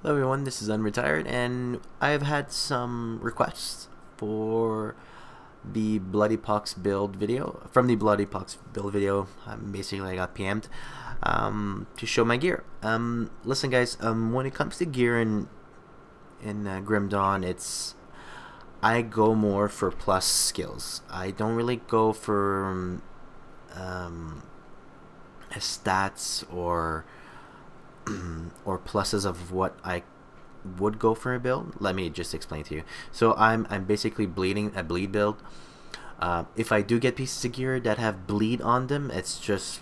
Hello everyone, this is Unretired, and I've had some requests for the Bloody Pox build video. From the Bloody Pox build video, basically I got PM'd to show my gear. Listen guys, when it comes to gear in Grim Dawn, I go more for plus skills. I don't really go for stats or pluses of what I would go for a build. Let me just explain to you. So I'm basically a bleed build. If I do get pieces of gear that have bleed on them, it's just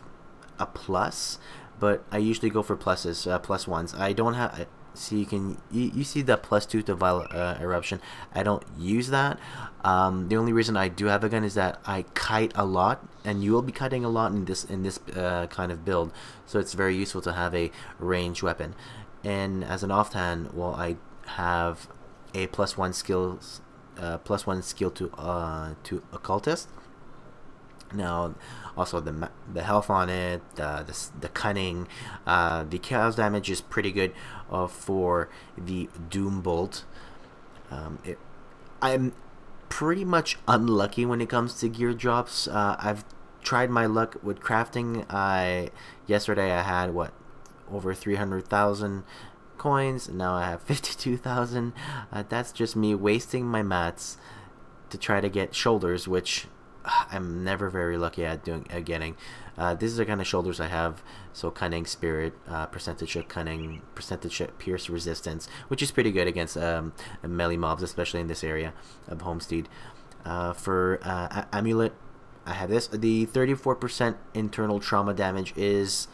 a plus. But I usually go for pluses, plus ones. I don't have. See, you see the +2 to Vile Eruption. I don't use that. The only reason I do have a gun is that I kite a lot, and you will be kiting a lot in this kind of build. So it's very useful to have a ranged weapon. And as an offhand, well, I have a +1 skills, +1 skill to Occultist. Now, also the health on it, the cunning, the chaos damage is pretty good for the Doom Bolt. I'm pretty much unlucky when it comes to gear drops. I've tried my luck with crafting. Yesterday I had over 300,000 coins. Now I have 52,000. That's just me wasting my mats to try to get shoulders, which I'm never very lucky at getting. This is the kind of shoulders I have. So cunning, spirit, percentage of cunning, percentage of pierce resistance, which is pretty good against melee mobs, especially in this area of Homestead. For Amulet, I have this. The 34% internal trauma damage is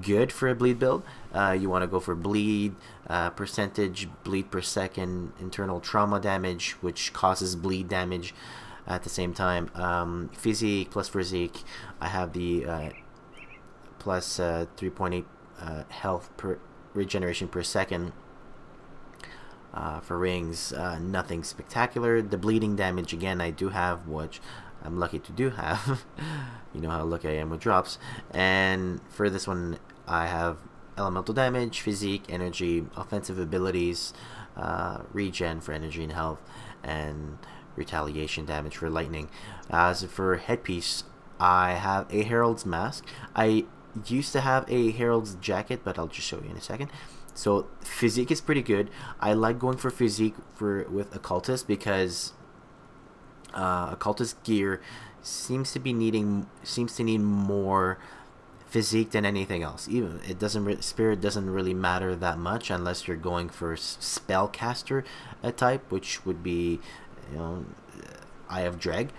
good for a bleed build. You want to go for bleed, percentage bleed per second, internal trauma damage, which causes bleed damage. At the same time, physique plus physique, I have the plus 3.8 health per regeneration per second. For rings, nothing spectacular. The bleeding damage, again, I do have, which I'm lucky to do have. You know how lucky I am with drops. And for this one, I have elemental damage, physique, energy, offensive abilities, regen for energy and health, and retaliation damage for lightning. As for headpiece, I have a Herald's mask. I used to have a Herald's jacket, but I'll just show you in a second. So physique is pretty good. I like going for physique with Occultist because Occultist gear seems to need more physique than anything else. Even spirit doesn't really matter that much unless you're going for spellcaster type, which would be, you know, Eye of Dreg,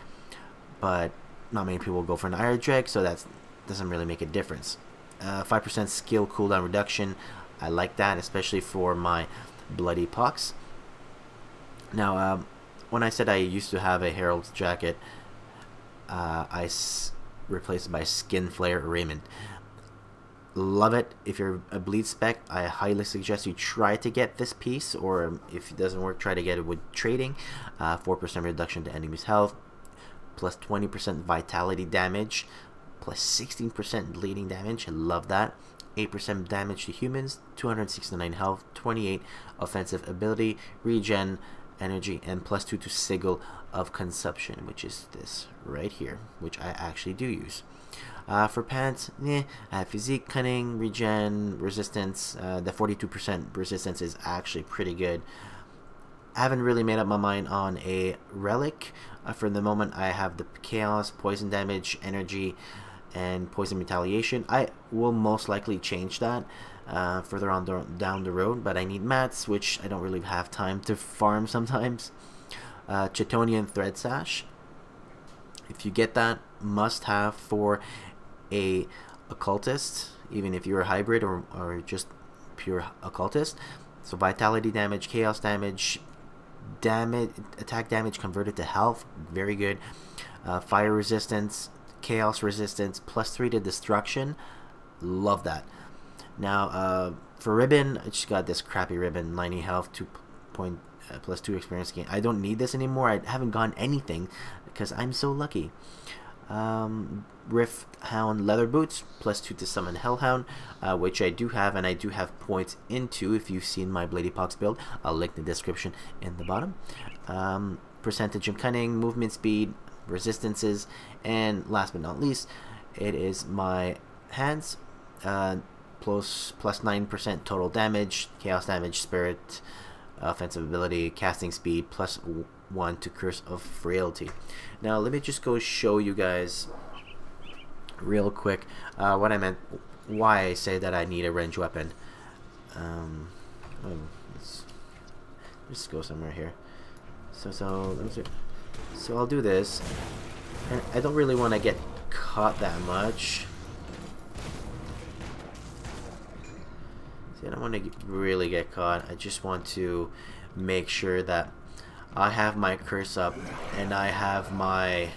but not many people go for an Eye of Dreg, so that doesn't really make a difference. 5% skill cooldown reduction, I like that, especially for my Bloody Pox. Now, when I said I used to have a Herald Jacket, I replaced it by Skin Flare Raiment. Love it. If you're a bleed spec, I highly suggest you try to get this piece, or if it doesn't work, try to get it with trading. 4% reduction to enemy's health, plus 20% vitality damage, plus 16% bleeding damage. I love that. 8% damage to humans, 269 health, 28 offensive ability, regen, energy, and plus 2 to sigil of consumption, which is this right here, which I actually do use. For pants, I have physique, cunning, regen, resistance. The 42% resistance is actually pretty good. I haven't really made up my mind on a relic. For the moment, I have the chaos, poison damage, energy, and poison retaliation. I will most likely change that further on down the road, but I need mats, which I don't really have time to farm sometimes. Chitonian Thread Sash. If you get that, must have for a Occultist, even if you're a hybrid or just pure Occultist. So vitality damage, chaos damage, attack damage converted to health, very good. Fire resistance, chaos resistance, plus 3 to destruction, love that. Now for ribbon, I just got this crappy ribbon, 90 health, plus 2 experience gain. I don't need this anymore. I haven't gotten anything because I'm so lucky. Rift Hound leather boots, +2 to summon Hellhound, which I do have, and I do have points into. If you've seen my Bloody Pox build, I'll link the description in the bottom. Percentage of cunning, movement speed, resistances, and last but not least, it is my hands, plus 9% total damage, chaos damage, spirit, offensive ability, casting speed, +1 to Curse of Frailty. Now let me just go show you guys real quick what I meant, why I say that I need a ranged weapon. Let's just go somewhere here. So I'll do this, and I don't really want to get caught that much. See, I don't want to really get caught. I just want to make sure that I have my curse up and I have my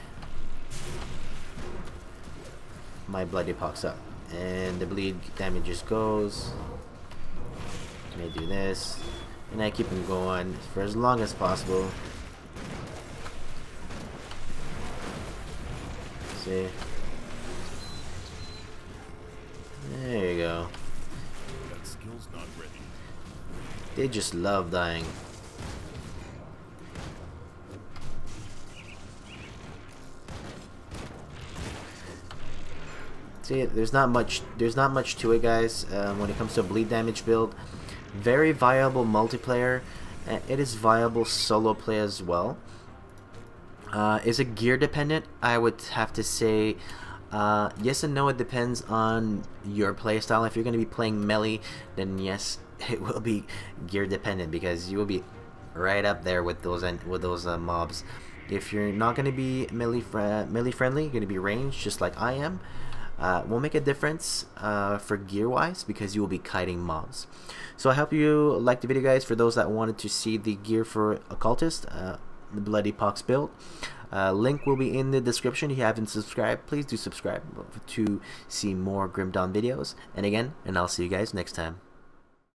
Bloody Pox up, and the bleed damage just goes. And I do this, and I keep them going for as long as possible. See, there you go. That skill's not ready. They just love dying. See, there's not much to it, guys. When it comes to a bleed damage build, very viable multiplayer, and it is viable solo play as well. Is it gear dependent? I would have to say yes and no. It depends on your playstyle. If you're going to be playing melee, then yes, it will be gear dependent, because you will be right up there with those mobs. If you're not going to be melee friendly, you're going to be ranged, just like I am. Won't make a difference for gear wise, because you will be kiting mobs. So I hope you liked the video, guys. For those that wanted to see the gear for Occultist, the Bloody Pox build, link will be in the description. If you haven't subscribed, please do subscribe to see more Grim Dawn videos. And again, I'll see you guys next time.